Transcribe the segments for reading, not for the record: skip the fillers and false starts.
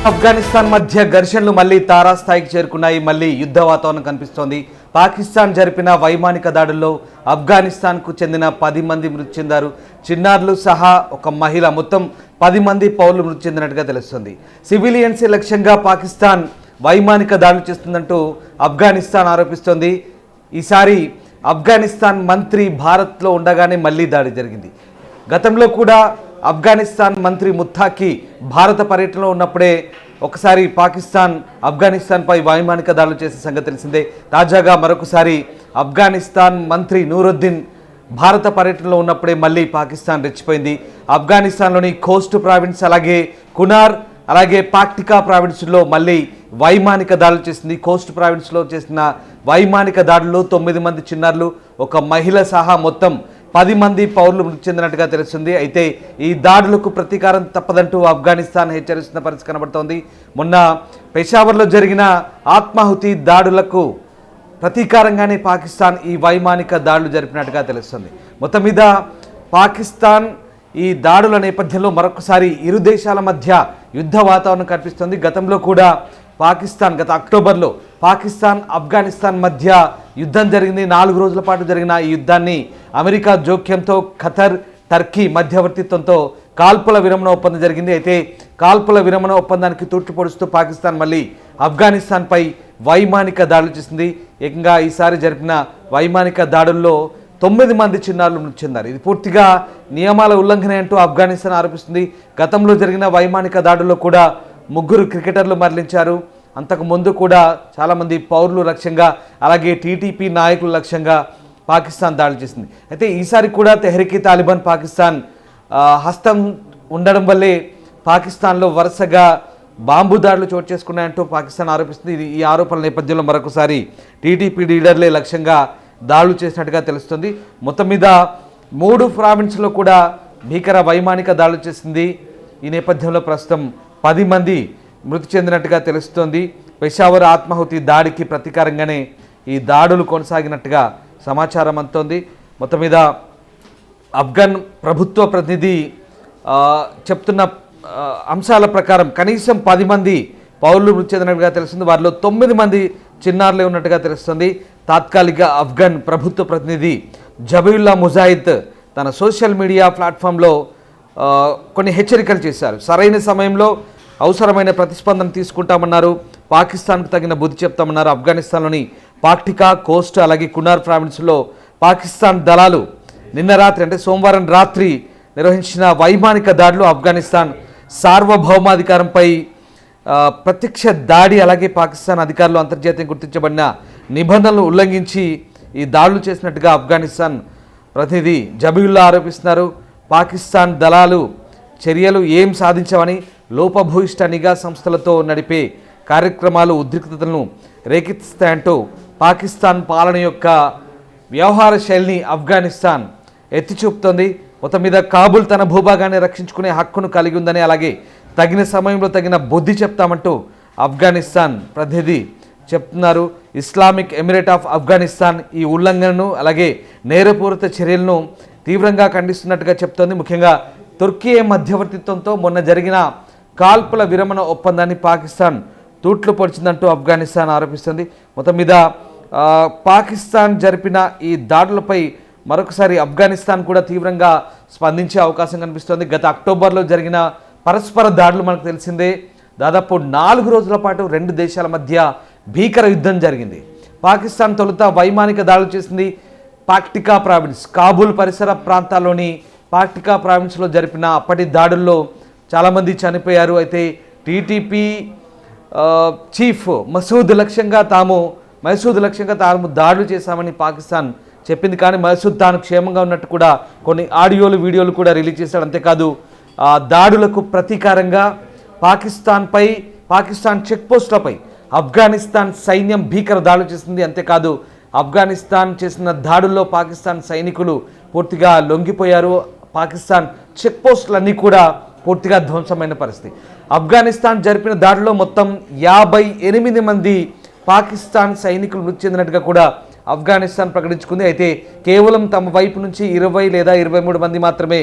ఆఫ్ఘనిస్తాన్ మధ్య ఘర్షణలు మళ్లీ తారాస్థాయికి చేరుకున్నాయి. మళ్లీ యుద్ధ వాతావరణం కనిపిస్తోంది. పాకిస్తాన్ జరిపిన వైమానిక దాడుల్లో ఆఫ్ఘనిస్తాన్కు చెందిన 10 మంది మృతి చెందారు. చిన్నారులు సహా ఒక మహిళ, మొత్తం 10 మంది పౌరులు మృతి చెందినట్టుగా తెలుస్తుంది. సివిలియన్స్ లక్ష్యంగా పాకిస్తాన్ వైమానిక దాడులు చేస్తుందంటూ ఆఫ్ఘనిస్తాన్ ఆరోపిస్తోంది. ఈసారి ఆఫ్ఘనిస్తాన్ మంత్రి భారత్లో ఉండగానే మళ్లీ దాడి జరిగింది. గతంలో కూడా ఆఫ్ఘనిస్తాన్ మంత్రి ముత్తాకి భారత పర్యటనలో ఉన్నప్పుడే ఒకసారి పాకిస్తాన్ ఆఫ్ఘనిస్తాన్పై వైమానిక దాడులు చేసే సంగతి తెలిసిందే. తాజాగా మరొకసారి ఆఫ్ఘనిస్తాన్ మంత్రి నూరుద్దీన్ భారత పర్యటనలో ఉన్నప్పుడే మళ్ళీ పాకిస్తాన్ రెచ్చిపోయింది. ఆఫ్ఘనిస్తాన్లోని కోస్ట్ ప్రావిన్స్, అలాగే కునార్, అలాగే పాక్టికా ప్రావిన్స్లో మళ్ళీ వైమానిక దాడులు చేసింది. కోస్ట్ ప్రావిన్స్లో చేసిన వైమానిక దాడుల్లో 9 మంది చిన్నారులు, ఒక మహిళ సహా మొత్తం 10 మంది పౌరులు మృతి చెందినట్టుగా తెలుస్తుంది. అయితే ఈ దాడులకు ప్రతీకారం తప్పదంటూ ఆఫ్ఘనిస్తాన్ హెచ్చరిస్తున్న పరిస్థితి కనబడుతోంది. మొన్న పెషావర్లో జరిగిన ఆత్మాహుతి దాడులకు ప్రతీకారంగానే పాకిస్తాన్ ఈ వైమానిక దాడులు జరిపినట్టుగా తెలుస్తుంది. మొత్తం మీద పాకిస్తాన్ ఈ దాడుల నేపథ్యంలో మరొకసారి ఇరు దేశాల మధ్య యుద్ధ వాతావరణం కనిపిస్తుంది. గతంలో కూడా పాకిస్తాన్ గత అక్టోబర్లో పాకిస్తాన్ ఆఫ్ఘనిస్తాన్ మధ్య యుద్ధం జరిగింది. 4 రోజుల పాటు జరిగిన ఈ యుద్ధాన్ని అమెరికా జోక్యంతో, ఖతర్, టర్కీ మధ్యవర్తిత్వంతో కాల్పుల విరమణ ఒప్పందం జరిగింది. అయితే కాల్పుల విరమణ ఒప్పందానికి తూట్లు పొడుస్తూ పాకిస్తాన్ మళ్ళీ ఆఫ్ఘనిస్తాన్పై వైమానిక దాడులు చేసింది. ఏకంగా ఈసారి జరిపిన వైమానిక దాడుల్లో 9 మంది చిన్నారులు మృతి చెందారు. ఇది పూర్తిగా నియమాల ఉల్లంఘన అంటూ ఆఫ్ఘనిస్తాన్ ఆరోపిస్తుంది. గతంలో జరిగిన వైమానిక దాడుల్లో కూడా 3 క్రికెటర్లు మరణించారు. అంతకు ముందు కూడా చాలామంది పౌరులు లక్ష్యంగా, అలాగే టీటీపీ నాయకుల లక్ష్యంగా పాకిస్తాన్ దాడులు చేసింది. అయితే ఈసారి కూడా తెహ్రీకే తాలిబాన్ పాకిస్తాన్ హస్తం ఉండడం వల్లే పాకిస్తాన్లో వరుసగా బాంబు దాడులు చోటు చేసుకున్నాయంటూ పాకిస్తాన్ ఆరోపిస్తుంది. ఈ ఆరోపణల నేపథ్యంలో మరొకసారి టీటీపీ లీడర్లే లక్ష్యంగా దాడులు చేసినట్టుగా తెలుస్తుంది. మొత్తం మీద 3 ప్రావిన్స్లో కూడా భీకర వైమానిక దాడులు చేసింది. ఈ నేపథ్యంలో ప్రస్తుతం 10 మంది మృతి చెందినట్టుగా తెలుస్తోంది. పెషావర్ ఆత్మాహుతి దాడికి ప్రతీకారంగానే ఈ దాడులు కొనసాగినట్టుగా సమాచారం అందుతోంది. మొత్తం మీద ఆఫ్ఘన్ ప్రభుత్వ ప్రతినిధి చెప్తున్న అంశాల ప్రకారం కనీసం 10 మంది పౌరులు మృతి చెందినట్టుగా తెలుస్తుంది. వారిలో 9 మంది చిన్నారులే ఉన్నట్టుగా తెలుస్తుంది. తాత్కాలిక ఆఫ్ఘన్ ప్రభుత్వ ప్రతినిధి జబీయుల్లా ముజాహిద్ తన సోషల్ మీడియా ప్లాట్ఫామ్లో కొన్ని హెచ్చరికలు చేశారు. సరైన సమయంలో అవసరమైన ప్రతిస్పందన తీసుకుంటామన్నారు. పాకిస్తాన్కు తగిన బుద్ధి చెప్తామన్నారు. ఆఫ్ఘనిస్తాన్లోని పాక్టికా, కోస్ట్, అలాగే కునార్ ప్రావిన్స్లో పాకిస్తాన్ దళాలు నిన్న రాత్రి అంటే సోమవారం రాత్రి నిర్వహించిన వైమానిక దాడులు ఆఫ్ఘనిస్తాన్ సార్వభౌమాధికారంపై ప్రత్యక్ష దాడి, అలాగే పాకిస్తాన్ అధికారులు అంతర్జాతీయంగా గుర్తించబడిన నిబంధనలు ఉల్లంఘించి ఈ దాడులు చేసినట్టుగా ఆఫ్ఘనిస్తాన్ ప్రతినిధి జబీయుల్లా ఆరోపిస్తున్నారు. పాకిస్తాన్ దళాలు చర్యలు ఏం సాధించవని, లోపభూయిష్ట నిఘా సంస్థలతో నడిపే కార్యక్రమాలు ఉద్రిక్తతలను రేకెత్తిస్తాయంటూ పాకిస్తాన్ పాలన యొక్క వ్యవహార శైలిని ఆఫ్ఘనిస్తాన్ ఎత్తిచూపుతోంది. మొత్తం మీద కాబుల్ తన భూభాగాన్ని రక్షించుకునే హక్కును కలిగి ఉందని, అలాగే తగిన సమయంలో తగిన బుద్ధి చెప్తామంటూ ఆఫ్ఘనిస్తాన్ ప్రతినిధి చెప్తున్నారు. ఇస్లామిక్ ఎమిరేట్ ఆఫ్ ఆఫ్ఘనిస్తాన్ ఈ ఉల్లంఘనను, అలాగే నేరపూరిత చర్యలను తీవ్రంగా ఖండిస్తున్నట్టుగా చెప్తోంది. ముఖ్యంగా తుర్కీ మధ్యవర్తిత్వంతో మొన్న జరిగిన కాల్పుల విరమణ ఒప్పందాన్ని పాకిస్తాన్ తూట్లు పొడిచిందంటూ ఆఫ్ఘనిస్తాన్ ఆరోపిస్తుంది. మొత్తం మీద పాకిస్తాన్ జరిపిన ఈ దాడులపై మరొకసారి ఆఫ్ఘనిస్తాన్ కూడా తీవ్రంగా స్పందించే అవకాశం కనిపిస్తోంది. గత అక్టోబర్లో జరిగిన పరస్పర దాడులు మనకు తెలిసిందే. దాదాపు 4 రోజుల పాటు 2 దేశాల మధ్య భీకర యుద్ధం జరిగింది. పాకిస్తాన్ తొలుత వైమానిక దాడులు చేసింది. పాక్టికా ప్రావిన్స్, కాబూల్ పరిసర ప్రాంతాల్లోని పాక్టికా ప్రావిన్స్లో జరిపిన అప్పటి దాడుల్లో చాలామంది చనిపోయారు. అయితే టీటీపీ చీఫ్ మసూద్ లక్ష్యంగా తాము దాడులు చేశామని పాకిస్తాన్ చెప్పింది. కానీ మసూద్ తాను క్షేమంగా ఉన్నట్టు కూడా కొన్ని ఆడియోలు, వీడియోలు కూడా రిలీజ్ చేశాడు. అంతేకాదు దాడులకు ప్రతీకారంగా పాకిస్తాన్ చెక్ పోస్టులపై ఆఫ్ఘనిస్తాన్ సైన్యం భీకర దాడులు చేసింది. అంతేకాదు ఆఫ్ఘనిస్తాన్ చేసిన దాడుల్లో పాకిస్తాన్ సైనికులు పూర్తిగా లొంగిపోయారు. పాకిస్తాన్ చెక్ పోస్టులన్నీ కూడా పూర్తిగా ధ్వంసమైన పరిస్థితి. ఆఫ్ఘనిస్తాన్ జరిపిన దాడిలో మొత్తం 58 మంది పాకిస్తాన్ సైనికులు మృతి చెందినట్టుగా కూడా ఆఫ్ఘనిస్తాన్ ప్రకటించుకుంది. అయితే కేవలం తమ వైపు నుంచి 20 లేదా 23 మంది మాత్రమే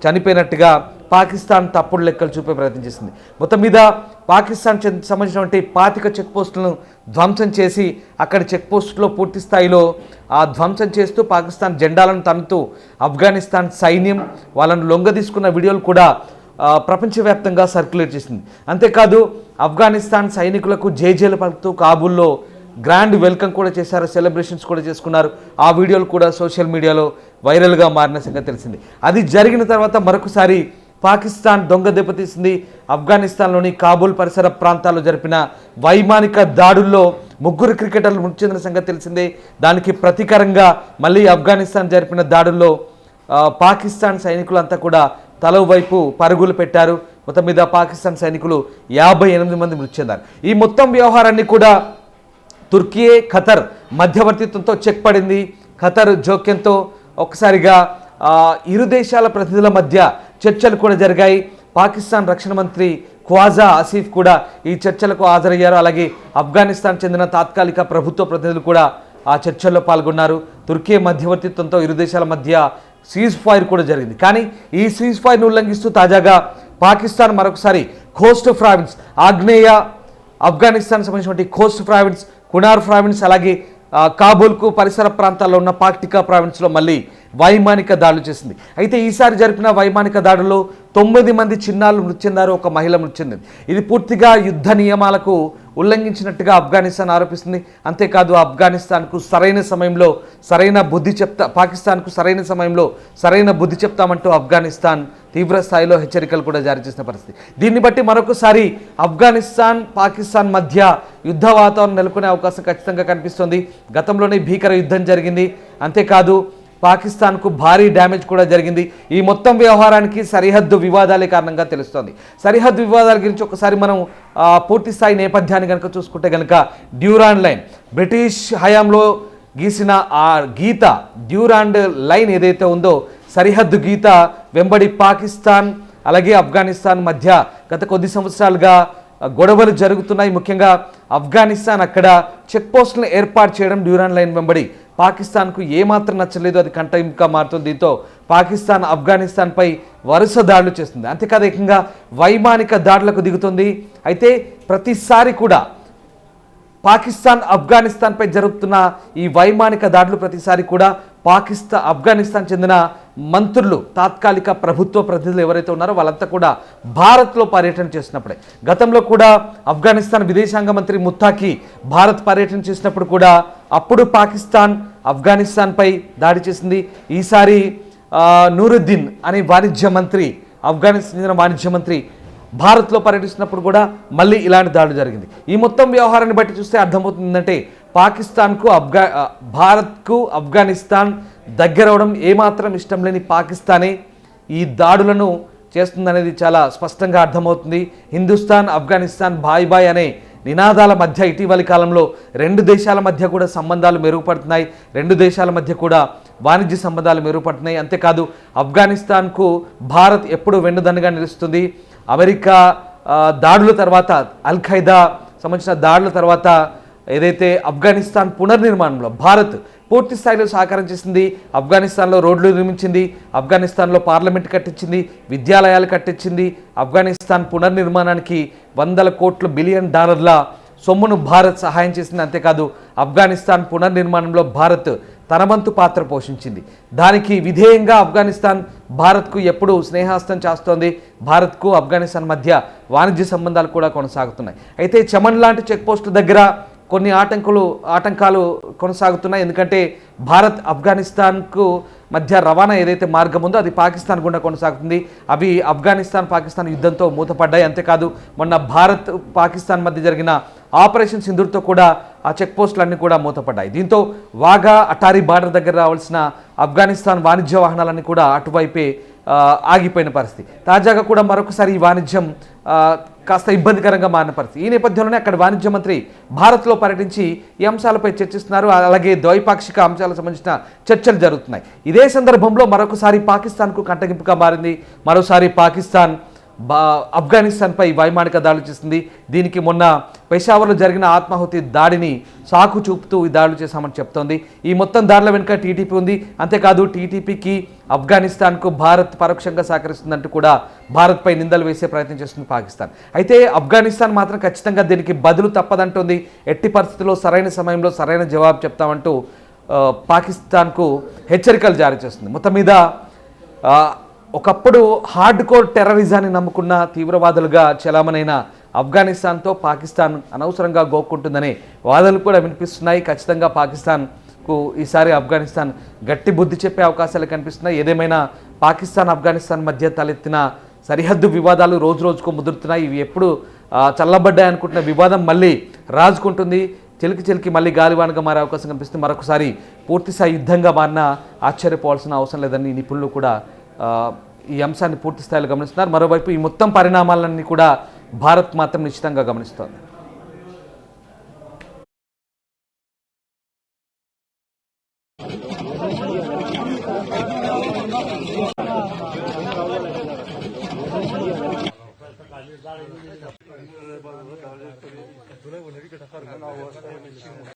చనిపోయినట్టుగా పాకిస్తాన్ తప్పుడు లెక్కలు చూపే ప్రయత్నం చేసింది. మొత్తం మీద పాకిస్తాన్ సంబంధించినటువంటి 25 చెక్ పోస్టులను ధ్వంసం చేసి అక్కడ చెక్ పోస్టులో పూర్తి స్థాయిలో ధ్వంసం చేస్తూ పాకిస్తాన్ జెండాలను తన్నుతూ ఆఫ్ఘనిస్తాన్ సైన్యం వాళ్ళను లొంగదీసుకున్న వీడియోలు కూడా ప్రపంచవ్యాప్తంగా సర్క్యులేట్ చేసింది. అంతేకాదు ఆఫ్ఘనిస్తాన్ సైనికులకు జేజేలు పలుకుతూ కాబూల్లో గ్రాండ్ వెల్కమ్ కూడా చేశారు, సెలబ్రేషన్స్ కూడా చేసుకున్నారు. ఆ వీడియోలు కూడా సోషల్ మీడియాలో వైరల్గా మారిన సంగతి తెలిసింది. అది జరిగిన తర్వాత మరొకసారి పాకిస్తాన్ దొంగ దెబ్బతీసింది. ఆఫ్ఘనిస్తాన్లోని కాబూల్ పరిసర ప్రాంతాల్లో జరిపిన వైమానిక దాడుల్లో 3 క్రికెటర్లు మృతి చెందిన సంగతి తెలిసిందే. దానికి ప్రతీకారంగా మళ్ళీ ఆఫ్ఘనిస్తాన్ జరిపిన దాడుల్లో పాకిస్తాన్ సైనికులంతా కూడా తల వైపు పరుగులు పెట్టారు. మొత్తం మీద పాకిస్తాన్ సైనికులు 58 మంది మృతి చెందారు. ఈ మొత్తం వ్యవహారాన్ని కూడా తుర్కీ, ఖతర్ మధ్యవర్తిత్వంతో చెక్ పడింది. ఖతర్ జోక్యంతో ఒక్కసారిగా ఇరు దేశాల ప్రతినిధుల మధ్య చర్చలు కూడా జరిగాయి. పాకిస్తాన్ రక్షణ మంత్రి ఖ్వాజా ఆసిఫ్ కూడా ఈ చర్చలకు హాజరయ్యారు. అలాగే ఆఫ్ఘనిస్తాన్ చెందిన తాత్కాలిక ప్రభుత్వ ప్రతినిధులు కూడా ఆ చర్చల్లో పాల్గొన్నారు. తుర్కీ మధ్యవర్తిత్వంతో ఇరు దేశాల మధ్య సీజ్ ఫైర్ కూడా జరిగింది. కానీ ఈ సీజ్ ఫైర్ను ఉల్లంఘిస్తూ తాజాగా పాకిస్తాన్ మరొకసారి కోస్ట్ ప్రావిన్స్, ఆగ్నేయ ఆఫ్ఘనిస్తాన్ సంబంధించినటువంటి కోస్ట్ ప్రావిన్స్, కునార్ ప్రావిన్స్, అలాగే కాబూల్కు పరిసర ప్రాంతాల్లో ఉన్న పాక్టికా ప్రావిన్స్లో మళ్ళీ వైమానిక దాడులు చేసింది. అయితే ఈసారి జరిపిన వైమానిక దాడుల్లో 9 మంది చిన్నారులు మృతి చెందారు, 1 మహిళ మృతి చెందింది. ఇది పూర్తిగా యుద్ధ నియమాలకు ఉల్లంఘించినట్టుగా ఆఫ్ఘనిస్తాన్ ఆరోపిస్తుంది. అంతేకాదు ఆఫ్ఘనిస్తాన్కు సరైన సమయంలో సరైన బుద్ధి పాకిస్తాన్కు సరైన సమయంలో సరైన బుద్ధి చెప్తామంటూ ఆఫ్ఘనిస్తాన్ తీవ్ర స్థాయిలో హెచ్చరికలు కూడా జారీ చేసిన పరిస్థితి. దీన్ని బట్టి మరొకసారి ఆఫ్ఘనిస్తాన్ పాకిస్తాన్ మధ్య యుద్ధ వాతావరణం నెలకొనే అవకాశం ఖచ్చితంగా కనిపిస్తోంది. గతంలోనే భీకర యుద్ధం జరిగింది. అంతేకాదు పాకిస్తాన్కు భారీ డ్యామేజ్ కూడా జరిగింది. ఈ మొత్తం వ్యవహారానికి సరిహద్దు వివాదాలే కారణంగా తెలుస్తోంది. సరిహద్దు వివాదాల గురించి ఒకసారి మనం పూర్తి స్థాయి నేపథ్యాన్ని కనుక చూసుకుంటే కనుక డ్యూరాండ్ లైన్, బ్రిటిష్ హయాంలో గీసిన ఆ గీత, డ్యూరాండ్ లైన్ ఏదైతే ఉందో సరిహద్దు గీత వెంబడి పాకిస్తాన్ అలాగే ఆఫ్ఘనిస్తాన్ మధ్య గత కొద్ది సంవత్సరాలుగా గొడవలు జరుగుతున్నాయి. ముఖ్యంగా ఆఫ్ఘనిస్తాన్ అక్కడ చెక్ పోస్టులను ఏర్పాటు చేయడం డ్యూరాండ్ లైన్ వెంబడి పాకిస్తాన్కు ఏమాత్రం నచ్చలేదు. అది కంటెంప్ట్గా మారుతుంది. దీంతో పాకిస్తాన్ ఆఫ్ఘనిస్తాన్పై వరుస దాడులు చేస్తుంది. అంతేకాదు ఏకంగా వైమానిక దాడులకు దిగుతుంది. అయితే ప్రతిసారి కూడా పాకిస్తాన్ ఆఫ్ఘనిస్తాన్పై జరుగుతున్న ఈ వైమానిక దాడులు ప్రతిసారి కూడా ఆఫ్ఘనిస్తాన్ చెందిన మంత్రులు, తాత్కాలిక ప్రభుత్వ ప్రతినిధులు ఎవరైతే ఉన్నారో వాళ్ళంతా కూడా భారత్లో పర్యటన చేసినప్పుడే, గతంలో కూడా ఆఫ్ఘనిస్తాన్ విదేశాంగ మంత్రి ముత్తాకి భారత్ పర్యటన చేసినప్పుడు కూడా అప్పుడు పాకిస్తాన్ ఆఫ్ఘనిస్తాన్పై దాడి చేసింది. ఈసారి నూరుద్దీన్ అనే వాణిజ్య మంత్రి, ఆఫ్ఘనిస్తాన్ చెందిన వాణిజ్య మంత్రి భారత్లో పర్యటిస్తున్నప్పుడు కూడా మళ్ళీ ఇలాంటి దాడి జరిగింది. ఈ మొత్తం వ్యవహారాన్ని బట్టి చూస్తే అర్థమవుతుందంటే పాకిస్తాన్కు భారత్కు ఆఫ్ఘనిస్తాన్ దగ్గరవడం ఏమాత్రం ఇష్టం లేని పాకిస్తానే ఈ దాడులను చేస్తుందనేది చాలా స్పష్టంగా అర్థమవుతుంది. హిందుస్థాన్, ఆఫ్ఘనిస్తాన్ బాయ్ బాయ్ అనే నినాదాల మధ్య ఇటీవలి కాలంలో 2 దేశాల మధ్య కూడా సంబంధాలు మెరుగుపడుతున్నాయి. 2 దేశాల మధ్య కూడా వాణిజ్య సంబంధాలు మెరుగుపడుతున్నాయి. అంతేకాదు ఆఫ్ఘనిస్తాన్కు భారత్ ఎప్పుడు వెన్నుదన్నుగా నిలుస్తుంది. అమెరికా దాడుల తర్వాత, అల్ ఖైదా సంబంధించిన దాడుల తర్వాత ఏదైతే ఆఫ్ఘనిస్తాన్ పునర్నిర్మాణంలో భారత్ పూర్తి స్థాయిలో సహకారం చేసింది. ఆఫ్ఘనిస్తాన్లో రోడ్లు నిర్మించింది, ఆఫ్ఘనిస్తాన్లో పార్లమెంట్ కట్టించింది, విద్యాలయాలు కట్టించింది. ఆఫ్ఘనిస్తాన్ పునర్నిర్మాణానికి $100 బిలియన్ సొమ్మును భారత్ సహాయం చేసింది. అంతేకాదు ఆఫ్ఘనిస్తాన్ పునర్నిర్మాణంలో భారత్ తన వంతు పాత్ర పోషించింది. దానికి విధేయంగా ఆఫ్ఘనిస్తాన్ భారత్కు ఎప్పుడు స్నేహాస్తం చేస్తోంది. భారత్కు ఆఫ్ఘనిస్తాన్ మధ్య వాణిజ్య సంబంధాలు కూడా కొనసాగుతున్నాయి. అయితే చమన్ లాంటి చెక్ పోస్టుల దగ్గర కొన్ని ఆటంకాలు కొనసాగుతున్నాయి. ఎందుకంటే భారత్ ఆఫ్ఘనిస్తాన్కు మధ్య రవాణా ఏదైతే మార్గం ఉందో అది పాకిస్తాన్ గుండా కొనసాగుతుంది. అవి పాకిస్తాన్ యుద్ధంతో మూతపడ్డాయి. అంతేకాదు మొన్న భారత్ పాకిస్తాన్ మధ్య జరిగిన ఆపరేషన్ సింధూర్తో కూడా ఆ చెక్ పోస్టులన్నీ కూడా మూతపడ్డాయి. దీంతో వాగా అటారీ బార్డర్ దగ్గర రావాల్సిన ఆఫ్ఘనిస్తాన్ వాణిజ్య వాహనాలన్నీ కూడా అటువైపే ఆగిపోయిన పరిస్థితి. తాజాగా కూడా మరొకసారి ఈ వాణిజ్యం కాస్త ఇబ్బందికరంగా మారిన పరిస్థితి. ఈ నేపథ్యంలోనే అక్కడ వాణిజ్య మంత్రి భారత్లో పర్యటించి ఈ అంశాలపై చర్చిస్తున్నారు. అలాగే ద్వైపాక్షిక అంశాలకు సంబంధించిన చర్చలు జరుగుతున్నాయి. ఇదే సందర్భంలో మరొకసారి పాకిస్తాన్కు కంటగింపుగా మారింది. మరోసారి పాకిస్తాన్ ఆఫ్ఘనిస్తాన్పై వైమానిక దాడులు చేసింది. దీనికి మొన్న పెషావర్లో జరిగిన ఆత్మాహుతి దాడిని సాకు చూపుతూ ఈ దాడులు చేశామని చెప్తోంది. ఈ మొత్తం దాడుల వెనుక టీటీపీ ఉంది. అంతేకాదు టీటీపీకి ఆఫ్ఘనిస్తాన్కు భారత్ పరోక్షంగా సహకరిస్తుందంటూ కూడా భారత్పై నిందలు వేసే ప్రయత్నం చేస్తుంది పాకిస్తాన్. అయితే ఆఫ్ఘనిస్తాన్ మాత్రం ఖచ్చితంగా దీనికి బదులు తప్పదంటోంది. ఎట్టి పరిస్థితుల్లో సరైన సమయంలో సరైన జవాబు చెప్తామంటూ పాకిస్తాన్కు హెచ్చరికలు జారీ చేస్తుంది. మొత్తం మీద ఒకప్పుడు హార్డ్ కోర్ టెర్రరిజాన్ని నమ్ముకున్న తీవ్రవాదులుగా చలామణైన ఆఫ్ఘనిస్తాన్తో పాకిస్తాన్ అనవసరంగా గోక్కుంటుందనే వాదనలు కూడా వినిపిస్తున్నాయి. ఖచ్చితంగా పాకిస్తాన్కు ఈసారి ఆఫ్ఘనిస్తాన్ గట్టి బుద్ధి చెప్పే అవకాశాలు కనిపిస్తున్నాయి. ఏదేమైనా పాకిస్తాన్ ఆఫ్ఘనిస్తాన్ మధ్య తలెత్తిన సరిహద్దు వివాదాలు రోజు రోజుకు ముదురుతున్నాయి. ఇవి ఎప్పుడు చల్లబడ్డాయి అనుకుంటున్న వివాదం మళ్ళీ రాజుకుంటుంది. చిలికి మళ్ళీ గాలివానగా మారే అవకాశం కనిపిస్తుంది. మరొకసారి పూర్తిస్థాయి యుద్ధంగా మారినా ఆశ్చర్యపోవాల్సిన అవసరం లేదని నిపుణులు కూడా ఈ అంశాన్ని పూర్తి స్థాయిలో గమనిస్తున్నారు. మరోవైపు ఈ మొత్తం పరిణామాలన్నీ కూడా భారత్ మాత్రం నిశ్చితంగా గమనిస్తోంది.